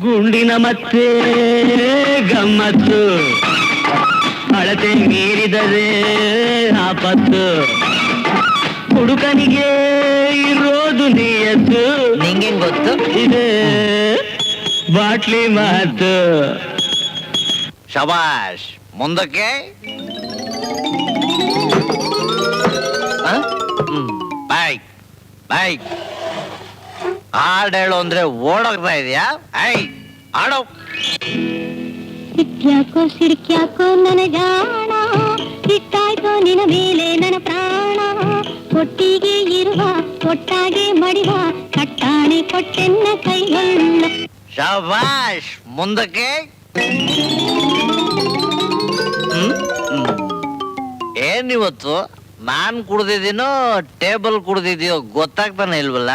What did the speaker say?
ಗುಂಡಿನ ಮತ್ತೆ ಗಮ್ಮತ್ತು, ಅಳತೆ ಮೀರಿದರೆ ಆಪತ್ತು, ಹುಡುಕನಿಗೆ ಇರೋದು ನಿಯತ್ತು. ನಿಂಗೆ ಗೊತ್ತು? ಇದೆ ಬಾಟ್ಲಿ ಮಾತು. ಶಬಾಷ್, ಮುಂದಕ್ಕೆ. ಬೈಕ್ ಬೈಕ್ ಹಾಡು ಹೇಳು ಅಂದ್ರೆ ಓಡೋಗ್ತಾ ಇದೆಯಾ? ಐ ಆಡೋ. ಸಿಟ್ಯಾಕೋ ಸಿಡ್ಕ್ಯಾಕೋ ನನ್ನ ಜಾಣ, ಸಿಟ್ಟಾಯ್ತೋ ನಿನ್ನ ಮೇಲೆ ನನ್ನ ಪ್ರಾಣ. ಒಟ್ಟಿಗೆ ಇರುವ ಒಟ್ಟಾಗೆ ಮಡಿವ, ಕಟ್ಟಾಣೆ ಕೊಟ್ಟೆನ್ನ ಕೈಗೊಳ್ಳ. ಶಬಾಷ್, ಮುಂದಕ್ಕೆ. ಏನಿವತ್ತು ನಾನ್ ಕುಡ್ದಿದ್ದೀನೋ ಟೇಬಲ್ ಕುಡ್ದಿದ್ಯೋ ಗೊತ್ತಾಗ್ತಾನೆ ಇಲ್ವಲ್ಲ?